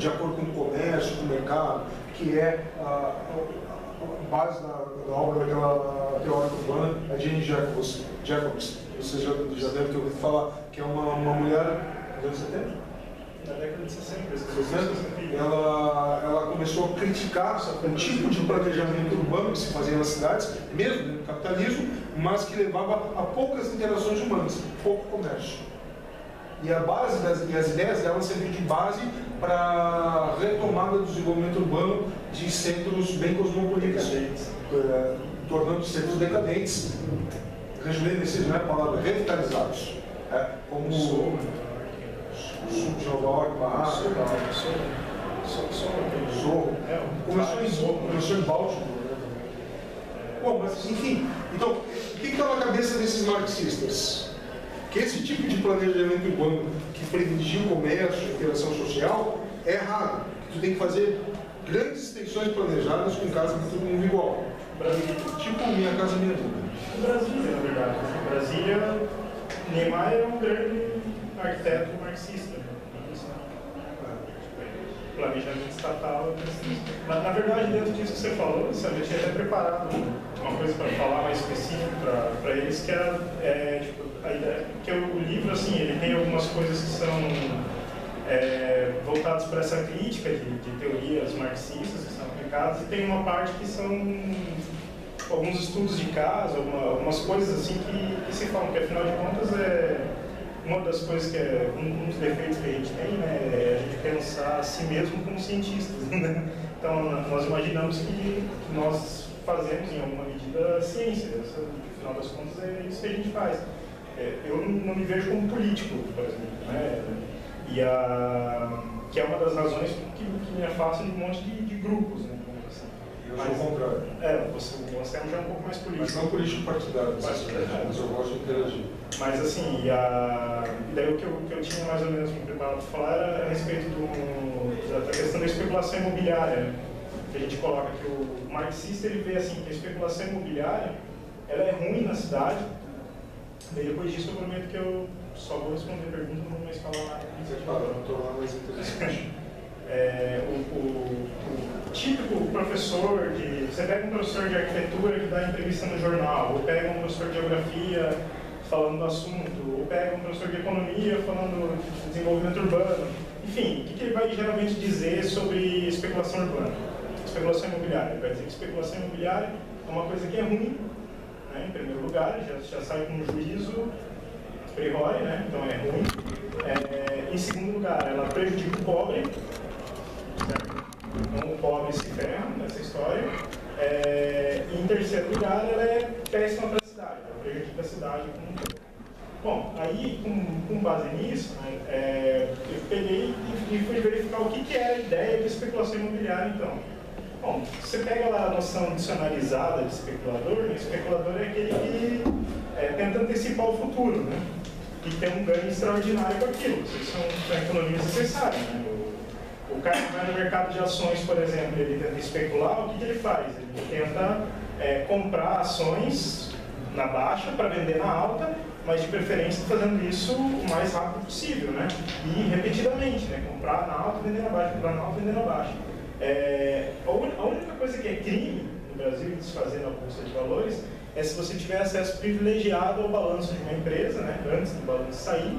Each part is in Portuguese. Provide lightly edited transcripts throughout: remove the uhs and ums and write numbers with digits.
de acordo com o comércio, com o mercado, que é a base da obra daquela teórica urbana, a Jane Jacobs. Você já deve ter ouvido falar, que é uma mulher dos anos 70? Na década de 60, ela começou a criticar o tipo de planejamento urbano que se fazia nas cidades, mesmo no capitalismo, mas que levava a poucas interações humanas, pouco comércio. E a base e as ideias dela serviram de base para a retomada do desenvolvimento urbano de centros bem cosmopolitas, tornando centros decadentes, rejuvenescidos, não é a palavra, revitalizados, como o sul de Nova York, Barraca, começou em Baltimore. Bom, mas enfim, então, o que está na cabeça desses marxistas? Que esse tipo de planejamento urbano que privilegia o comércio, a interação social, é errado. Tu tem que fazer grandes extensões planejadas com casa para todo mundo igual. Tipo Minha Casa Minha Vida. Brasília, na verdade. Brasília, Niemeyer é um grande arquiteto marxista. Planejamento estatal. Mas, na verdade, dentro disso que você falou, sabe, eu tinha até preparado uma coisa para falar mais específica para eles, que é tipo, a ideia, que o livro, assim, ele tem algumas coisas que são voltadas para essa crítica de teorias marxistas que são aplicadas, e tem uma parte que são alguns estudos de caso, algumas coisas assim que se falam, que afinal de contas uma das coisas que um dos defeitos que a gente tem, né, é a gente pensar a si mesmo como cientistas, né? Então nós imaginamos que nós fazemos em alguma medida ciência, no final das contas é isso que a gente faz. Eu não me vejo como político, por exemplo, né? Que é uma das razões que me afasta de um monte de grupos, né? Assim. Eu sou o contrário. Você já é um pouco mais político. Mas não político partidário, mas eu gosto de interagir. Mas assim, daí o que eu tinha mais ou menos me preparado para falar era a respeito da questão da especulação imobiliária, né? Que a gente coloca que o marxista ele vê assim, que a especulação imobiliária ela é ruim na cidade. Daí depois disso eu prometo que eu só vou responder a pergunta, não vou mais falar nada. Não estou lá mais interessante. O típico professor você pega um professor de arquitetura que dá entrevista no jornal, ou pega um professor de geografia falando do assunto, ou pega um professor de economia falando de desenvolvimento urbano. Enfim, o que ele vai geralmente dizer sobre especulação urbana? Especulação imobiliária. Ele vai dizer que especulação imobiliária é uma coisa que é ruim, né, em primeiro lugar, já sai com um juízo a priori, né, então é ruim. Em segundo lugar, ela prejudica o pobre, certo? Então o pobre se ferra nessa história. Em terceiro lugar, ela é péssima para a cidade, ela prejudica a cidade como um todo. Bom, aí com base nisso, né, eu peguei e fui verificar o que era a ideia de especulação imobiliária então. Bom, você pega lá a noção dicionarizada de especulador, né? Especulador é aquele que tenta antecipar o futuro, né? E tem um ganho extraordinário com aquilo. Vocês são economias necessárias, né? O cara que vai no mercado de ações, por exemplo, ele tenta especular, o que ele faz? Ele tenta comprar ações na baixa para vender na alta, mas de preferência fazendo isso o mais rápido possível, né? E repetidamente, né? Comprar na alta, vender na baixa, comprar na alta, vender na baixa. A única coisa que é crime no Brasil, desfazer na Bolsa de Valores, é se você tiver acesso privilegiado ao balanço de uma empresa, né, antes do balanço sair,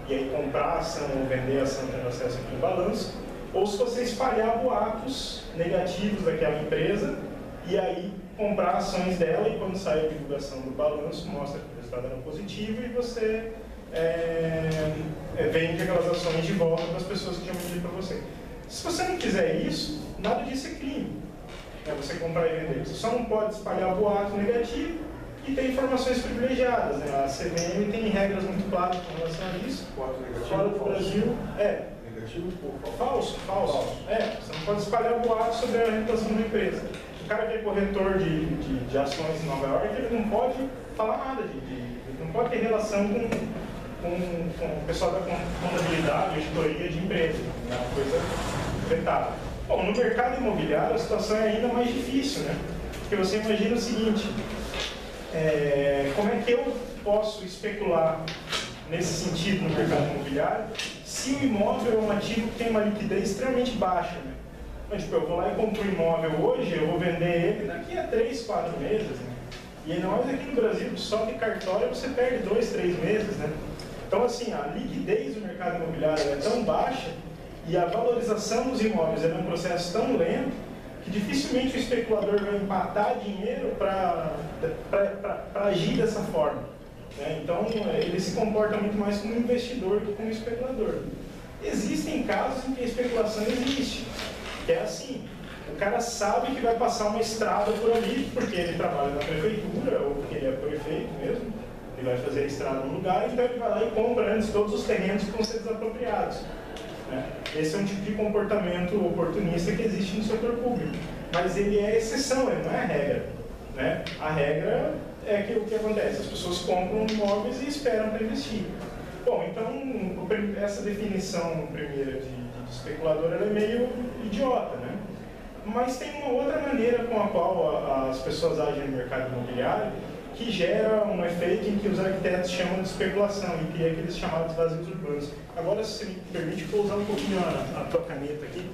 e aí comprar a ação ou vender a ação tendo acesso àquele balanço, ou se você espalhar boatos negativos daquela empresa, e aí comprar ações dela, e quando sai a divulgação do balanço, mostra que o resultado era positivo, e você vende aquelas ações de volta para as pessoas que tinham vendido para você. Se você não fizer isso, nada disso é crime. Você comprar e vender. Você só não pode espalhar boato negativo e ter informações privilegiadas, né? A CVM tem regras muito claras com relação a isso. Boato negativo. Fora do Brasil, negativo ou falso? Falso. Você não pode espalhar boato sobre a reputação da empresa. O cara que é corretor de ações em Nova York, ele não pode falar nada, ele não pode ter relação com o pessoal da contabilidade, editoria de empresa. É uma coisa vetada. Bom, no mercado imobiliário a situação é ainda mais difícil, né? Porque você imagina o seguinte, como é que eu posso especular nesse sentido no mercado imobiliário se o imóvel é um ativo que tem uma liquidez extremamente baixa, né? Então, tipo, eu vou lá e compro um imóvel hoje, eu vou vender ele daqui a 3, 4 meses, né? E ainda mais aqui no Brasil, só de cartório você perde 2, 3 meses, né? Então, assim, a liquidez do mercado imobiliário é tão baixa e a valorização dos imóveis é um processo tão lento que dificilmente o especulador vai empatar dinheiro para agir dessa forma, né? Então, ele se comporta muito mais como um investidor do que como um especulador. Existem casos em que a especulação existe, que é assim, o cara sabe que vai passar uma estrada por ali, porque ele trabalha na prefeitura, ou porque ele é prefeito mesmo, ele vai fazer a estrada num lugar, então ele vai lá e compra antes todos os terrenos que vão ser desapropriados, né? Esse é um tipo de comportamento oportunista que existe no setor público, mas ele é exceção, ele não é a regra, né? A regra é que o que acontece, as pessoas compram imóveis e esperam para investir. Bom, então essa definição primeira de especulador ela é meio idiota, né? Mas tem uma outra maneira com a qual as pessoas agem no mercado imobiliário que gera um efeito em que os arquitetos chamam de especulação e cria aqueles chamados vazios urbanos. Agora, se você me permite, vou usar um pouquinho a tua caneta aqui,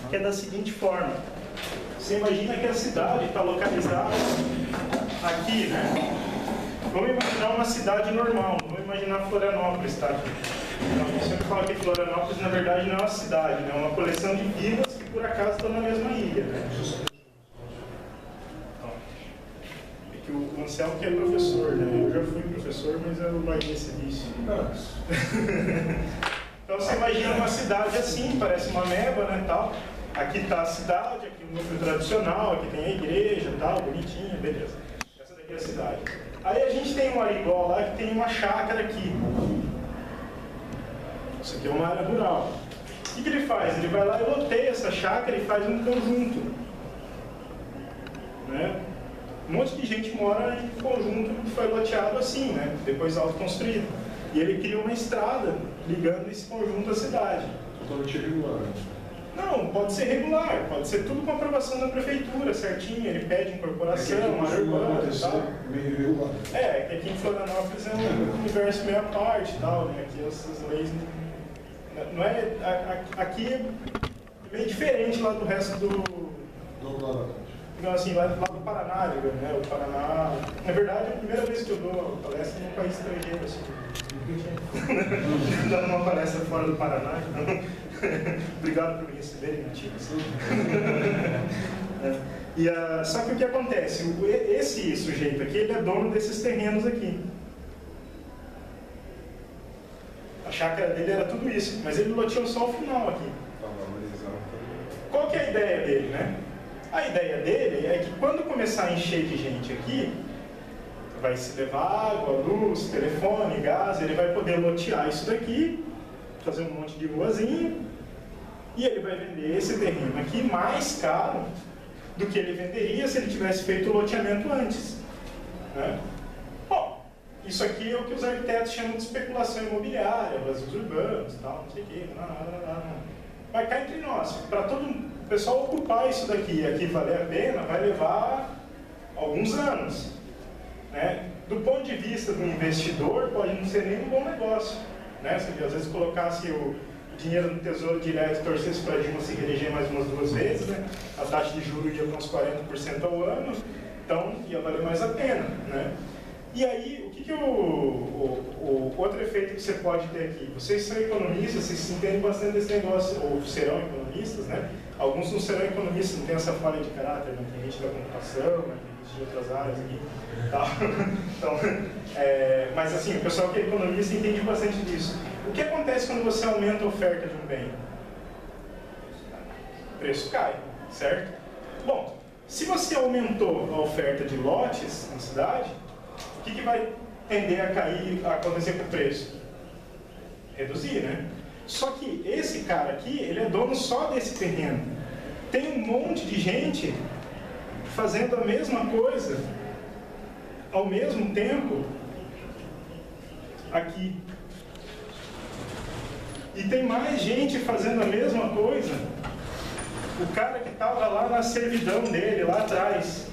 que é da seguinte forma. Você imagina que a cidade está localizada aqui, né? Vamos imaginar uma cidade normal, vamos imaginar Florianópolis, tá? Então, eu sempre falo que Florianópolis, na verdade, não é uma cidade, né? É uma coleção de vilas que, por acaso, estão na mesma ilha, né? É que o Anselmo que é professor, né? Eu já fui professor, mas eu larguei esse vício. Então, você imagina uma cidade assim, parece uma ameba, né, tal. Aqui está a cidade, aqui o núcleo tradicional, aqui tem a igreja, tal, bonitinha, beleza. Essa daqui é a cidade. Aí a gente tem um arigó lá que tem uma chácara aqui. Isso aqui é uma área rural. O que ele faz? Ele vai lá e loteia essa chácara e faz um conjunto, né? Um monte de gente mora em conjunto que foi loteado assim, né? Depois autoconstruído. E ele cria uma estrada ligando esse conjunto à cidade. Totalmente irregular. Não, pode ser regular, pode ser tudo com aprovação da prefeitura, certinho, ele pede incorporação, área urbana e tal. Meio irregular. É, que aqui em Florianópolis é um universo meio à parte e tal, né? Aqui essas leis não é. Aqui é meio diferente lá do resto do. Não, assim, lá do Paraná, né? O Paraná. Na verdade, é a primeira vez que eu dou palestra num país estrangeiro, assim. Dando uma palestra fora do Paraná, então. Obrigado por me receberem, nativos. Só que o que acontece? Esse sujeito aqui, ele é dono desses terrenos aqui. A chácara dele era tudo isso, mas ele loteou só o final aqui. Qual que é a ideia dele, né? A ideia dele é que quando começar a encher de gente aqui, vai se levar água, luz, telefone, gás, ele vai poder lotear isso daqui, fazer um monte de ruazinha, e ele vai vender esse terreno aqui mais caro do que ele venderia se ele tivesse feito o loteamento antes, né? Bom, isso aqui é o que os arquitetos chamam de especulação imobiliária, vazios urbanos, tal, não sei o quê, vai cá entre nós, para todo o pessoal ocupar isso daqui e aqui valer a pena, vai levar alguns anos, né? Do ponto de vista do investidor, pode não ser nem um bom negócio, né? Se às vezes colocasse o dinheiro no Tesouro Direto e torcesse para a Dilma se reeleger mais umas 2 vezes, né? A taxa de juros ia para uns 40% ao ano, então ia valer mais a pena, né? E aí, o outro efeito que você pode ter aqui? Vocês são economistas, vocês entendem bastante desse negócio, ou serão economistas, né? Alguns não serão economistas, não tem essa falha de caráter, né? Tem gente da computação, né? Tem gente de outras áreas aqui, tal. Então, mas assim, o pessoal que é economista entende bastante disso. O que acontece quando você aumenta a oferta de um bem? O preço cai, certo? Bom, se você aumentou a oferta de lotes na cidade, o que vai tender a cair, a acontecer com o preço? Reduzir, né? Só que esse cara aqui, ele é dono só desse terreno. Tem um monte de gente fazendo a mesma coisa ao mesmo tempo aqui. E tem mais gente fazendo a mesma coisa. O cara que estava lá na servidão dele, lá atrás.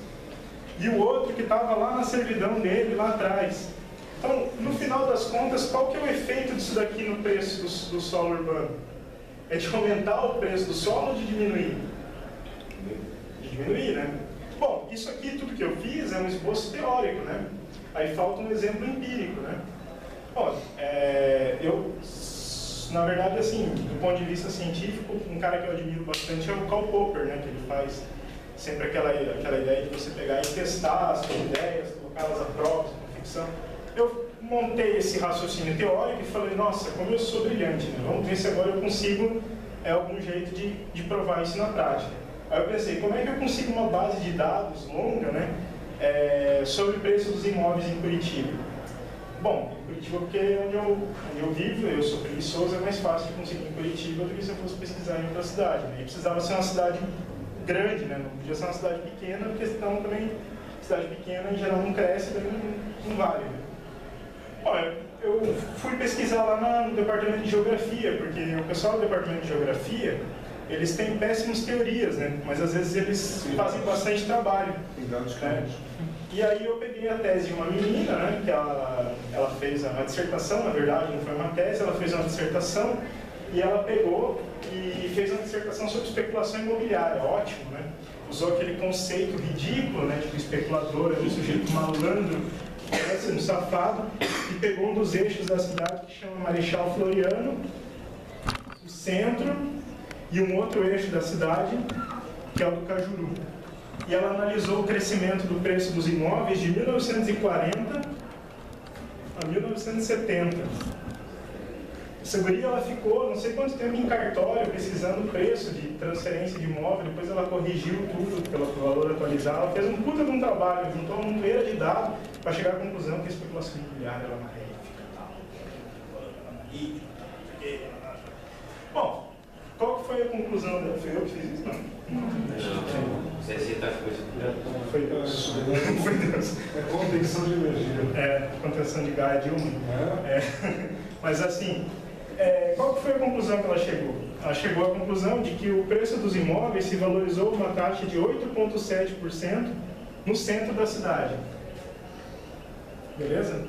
E o outro que estava lá na servidão dele, lá atrás. Então, no final das contas, qual que é o efeito disso daqui no preço do solo urbano? É de aumentar o preço do solo ou de diminuir? De diminuir, né? Bom, isso aqui, tudo que eu fiz é um esboço teórico, né? Aí falta um exemplo empírico, né? Bom, na verdade, assim, do ponto de vista científico, um cara que eu admiro bastante é o Karl Popper, né? Que ele faz sempre aquela ideia de você pegar e testar as suas ideias, colocá-las à prova, com ficção. Eu montei esse raciocínio teórico e falei, nossa, como eu sou brilhante, né? Vamos ver se agora eu consigo algum jeito de provar isso na prática. Aí eu pensei, como é que eu consigo uma base de dados longa, né? Sobre o preço dos imóveis em Curitiba? Bom, em Curitiba, porque é onde eu vivo, eu sou preguiçoso, é mais fácil de conseguir em Curitiba do que se eu fosse pesquisar em outra cidade, né? E precisava ser uma cidade grande, né? Não podia ser uma cidade pequena, porque senão também cidade pequena em geral não cresce, daí não vale, né? Olha, eu fui pesquisar lá no departamento de geografia, porque o pessoal do departamento de geografia, eles têm péssimas teorias, né? Mas às vezes eles fazem bastante trabalho. Né? E aí eu peguei a tese de uma menina, né? Que ela fez uma dissertação, na verdade, não foi uma tese, ela fez uma dissertação e ela pegou e fez uma dissertação sobre especulação imobiliária, ótimo, né? Usou aquele conceito ridículo, né? Tipo, especulador, um sujeito malandro, um safado, e pegou um dos eixos da cidade que chama Marechal Floriano, o centro, e um outro eixo da cidade, que é o do Cajuru. E ela analisou o crescimento do preço dos imóveis de 1940 a 1970. Essa guria, ela ficou não sei quanto tempo em cartório pesquisando o preço de transferência de imóvel, depois ela corrigiu tudo pelo valor atualizado, ela fez um puta de um trabalho, juntou uma montoeira de dados para chegar à conclusão que a especulação imobiliária era maléfica. Bom, qual que foi a conclusão dela? Foi eu que fiz isso? Não. Você cita as coisas do Foi Deus. Foi Deus. É contenção de energia. Contenção de gás de Mas assim, qual que foi a conclusão que ela chegou? Ela chegou à conclusão de que o preço dos imóveis se valorizou uma taxa de 8,7% no centro da cidade. Beleza?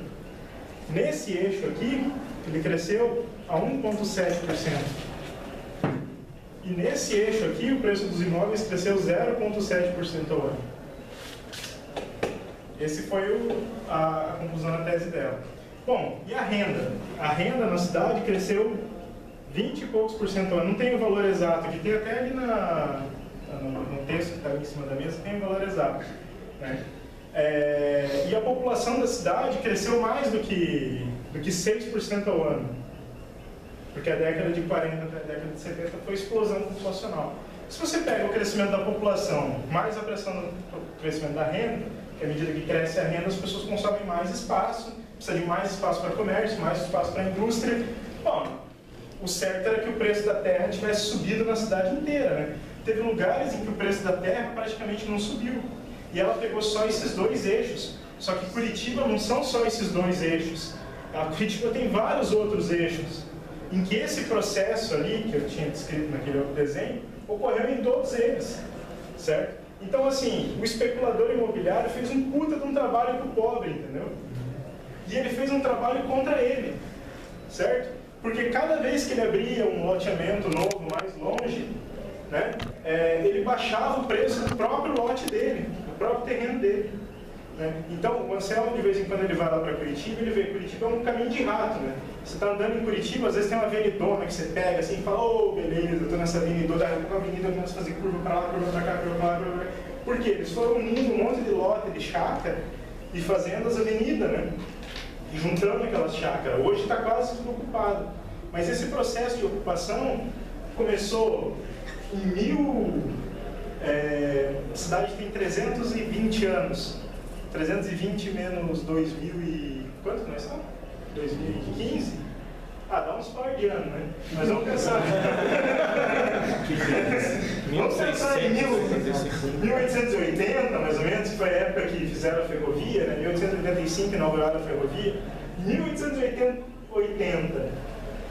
Nesse eixo aqui, ele cresceu a 1,7%. E nesse eixo aqui, o preço dos imóveis cresceu 0,7% ao ano. Esse foi a conclusão da tese dela. Bom, e a renda? A renda na cidade cresceu 20 e poucos por cento ao ano. Não tem o valor exato, que tem até ali no texto que está ali em cima da mesa, tem o valor exato. Né? E a população da cidade cresceu mais do que 6% ao ano. Porque a década de 40 até a década de 70 foi explosão populacional. Se você pega o crescimento da população mais a pressão do crescimento da renda, que à medida que cresce a renda, as pessoas consomem mais espaço, precisa de mais espaço para comércio, mais espaço para indústria. Bom, o certo era que o preço da terra tivesse subido na cidade inteira, né? Teve lugares em que o preço da terra praticamente não subiu. E ela pegou só esses dois eixos. Só que Curitiba não são só esses dois eixos. A Curitiba tem vários outros eixos, em que esse processo ali, que eu tinha descrito naquele outro desenho, ocorreu em todos eles, certo? Então, assim, o especulador imobiliário fez um puta de um trabalho pro pobre, entendeu? E ele fez um trabalho contra ele, certo? Porque cada vez que ele abria um loteamento novo mais longe, né, ele baixava o preço do próprio lote dele, do próprio terreno dele. Né? Então, o Anselmo, de vez em quando, ele vai lá para Curitiba, ele vê que Curitiba é um caminho de rato, né? Você está andando em Curitiba, às vezes tem uma avenidona que você pega assim e fala, oh, beleza, eu estou nessa avenidona, a avenida começa a fazer curva para lá, curva para cá, curva para lá, curva para cá. Por quê? Eles foram unindo um monte de lote de chácara e fazendo as avenidas, né? E juntando aquelas chácaras. Hoje está quase tudo ocupado. Mas esse processo de ocupação começou em a cidade tem 320 anos. 320 menos 2000 e... quanto nós estamos? 2015? Dá uns par de anos, né? Mas vamos pensar... vamos pensar em 1880, mais ou menos, que foi a época que fizeram a ferrovia, né? 1885 inauguraram a ferrovia. 1880,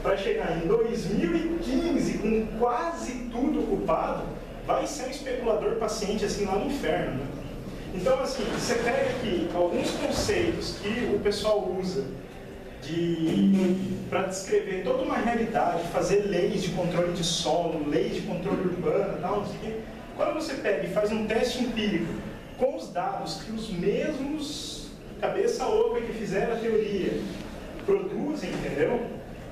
para chegar em 2015, com quase tudo ocupado, vai ser um especulador paciente assim lá no inferno, né? Então, assim, você pega aqui alguns conceitos que o pessoal usa para descrever toda uma realidade, fazer leis de controle de solo, leis de controle urbano, tal, não sei o quê. Quando você pega e faz um teste empírico com os dados que os mesmos cabeça oca que fizeram a teoria produzem, entendeu?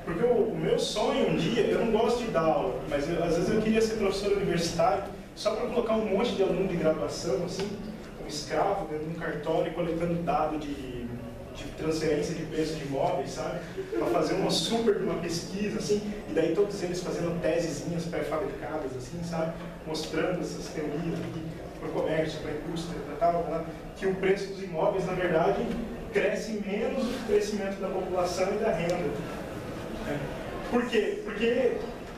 Porque o meu sonho um dia, eu não gosto de dar aula, mas às vezes eu queria ser professor universitário só para colocar um monte de aluno de graduação, assim, como escravo, dentro de um cartório, coletando dado de transferência de preço de imóveis, sabe? Para fazer uma pesquisa, assim, e daí todos eles fazendo tesezinhas pré-fabricadas, assim, sabe? Mostrando essas teorias aqui para o comércio, para a indústria, para tal, que o preço dos imóveis, na verdade, cresce menos do que o crescimento da população e da renda. Por quê? Porque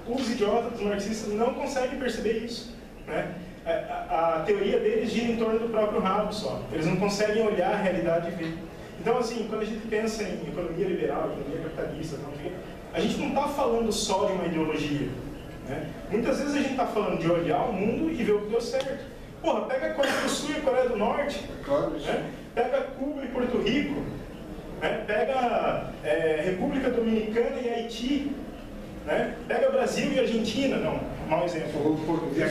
os idiotas, os marxistas, não conseguem perceber isso, né? A teoria deles gira em torno do próprio rabo só. Eles não conseguem olhar a realidade e ver. Então, assim, quando a gente pensa em economia liberal, economia capitalista, a gente não está falando só de uma ideologia, né? Muitas vezes a gente está falando de olhar o mundo e ver o que deu certo. Porra, pega a Coreia do Sul e a Coreia do Norte, né? Pega Cuba e Porto Rico, né? Pega República Dominicana e Haiti, né? Pega Brasil e Argentina. Não, mau exemplo. Falou do Porto Rico.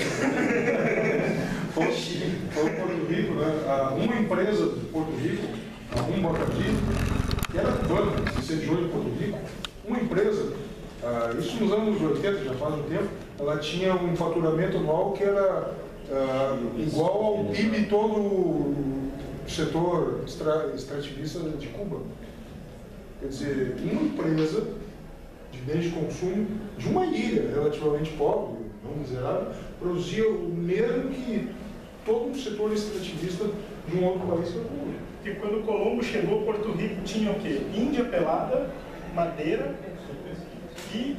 Falou do Porto Rico, né? Uma empresa de Porto Rico, a Humboldt aqui, que era cubana, se sediou em Porto Rico, uma empresa, isso nos anos 80, já faz um tempo, ela tinha um faturamento anual que era igual ao PIB todo o setor extrativista de Cuba. Quer dizer, uma empresa de bens de consumo de uma ilha relativamente pobre, não miserável, produzia o mesmo que todo um setor extrativista de um outro país que é Cuba. Porque quando Colombo chegou, Porto Rico tinha o quê? Índia pelada, madeira e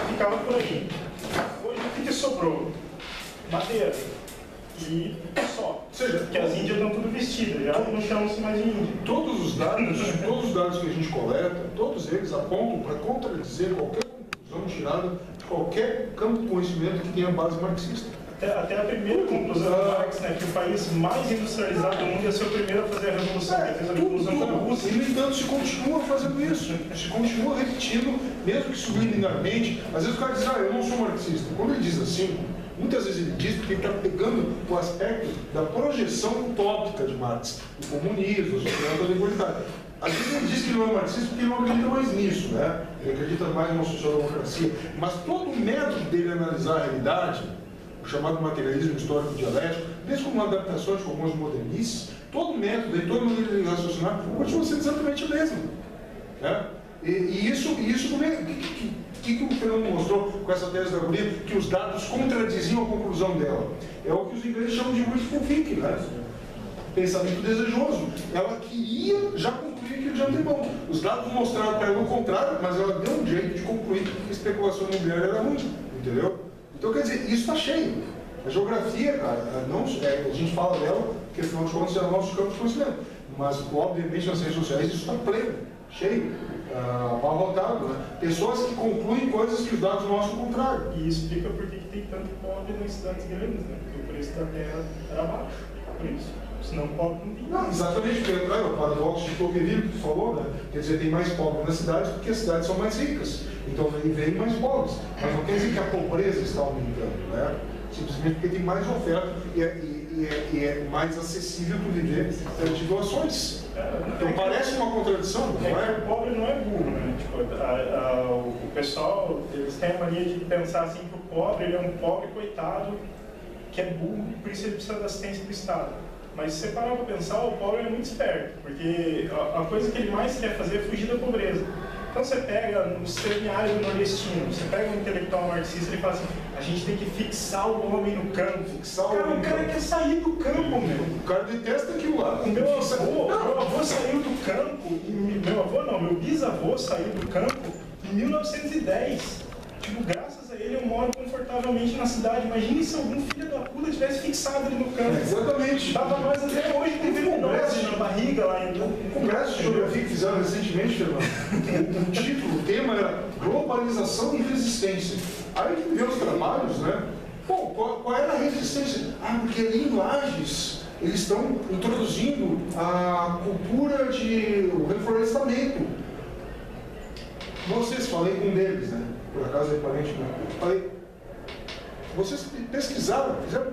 ficava por aí. Hoje o que sobrou? Madeira. E só. Ou seja, porque as índias estão tudo vestidas, já não chamam-se mais de índia. Todos os dados que a gente coleta, todos eles apontam para contradizer qualquer conclusão tirada de qualquer campo de conhecimento que tenha base marxista. Até a primeira conclusão do Marx, né, que o país mais industrializado do mundo ia ser o primeiro a fazer a revolução. Fez a revolução foi na Rússia. E, no entanto, se continua fazendo isso, se continua repetindo, mesmo que subliminarmente. Às vezes o cara diz, eu não sou marxista. Quando ele diz assim, muitas vezes ele diz porque ele está pegando o aspecto da projeção utópica de Marx, do comunismo, da sociedade da igualdade. Às vezes ele diz que não é marxista porque ele não acredita mais nisso, né? Ele acredita mais numa social-democracia. Mas todo o método dele analisar a realidade, o chamado materialismo histórico dialético, mesmo como adaptações com algumas modernices, todo o método e toda maneira de raciocinar continua sendo exatamente a mesma. Né? E isso também, o que o Fernando mostrou com essa tese da guria, que os dados contradiziam a conclusão dela? É o que os ingleses chamam de wishful thinking, né? Pensamento desejoso. Ela queria já concluir aquilo de antemão. Os dados mostraram para ela o contrário, mas ela deu um jeito de concluir que a especulação imobiliária era ruim, entendeu? Então, quer dizer, isso está cheio. A geografia, cara, a gente fala dela, porque afinal de contas é o nosso campo de conhecimento. Mas, obviamente, nas redes sociais isso está pleno, cheio, abarrotado, né? Pessoas que concluem coisas que os dados mostram o contrário. E isso explica por que tem tanto pobre nas cidades grandes, né? Porque o preço da terra era baixo, por isso. Senão pobre não tem. Não, exatamente, porque o paradoxo de Tocqueville que tu falou, né? Quer dizer, tem mais pobre nas cidades porque as cidades são mais ricas. Então aí vem mais pobres. Mas não quer dizer que a pobreza está aumentando, né? Simplesmente porque tem mais oferta e é mais acessível tu viver de doações. Então parece uma contradição, não é? O pobre não é burro, né? Tipo, o pessoal, eles têm a mania de pensar assim que o pobre, ele é um pobre coitado que é burro, por isso ele precisa da assistência do Estado. Mas se você parar para pensar, o pobre é muito esperto, porque a coisa que ele mais quer fazer é fugir da pobreza. Então você pega no semiárido nordestino, você pega um intelectual marxista e ele fala assim, a gente tem que fixar o homem no campo. O cara quer sair do campo, meu. O cara detesta aquilo lá. O meu avô saiu do campo, meu bisavô saiu do campo em 1910. Tipo, graças a ele eu moro confortavelmente na cidade. Imagine se algum filho da puta tivesse fixado ali no campo. Exatamente. Tava nós até hoje com vergonhosa na barriga lá em um congresso de geografia que fizeram recentemente, Fernando. O título, o tema era Globalização e Resistência. Aí a gente vê os trabalhos, né? Pô, qual era a resistência? Porque ali em Lages eles estão introduzindo a cultura de reflorestamento. Vocês, falei com um deles, né? Por acaso é parente, né? Falei, vocês pesquisaram, fizeram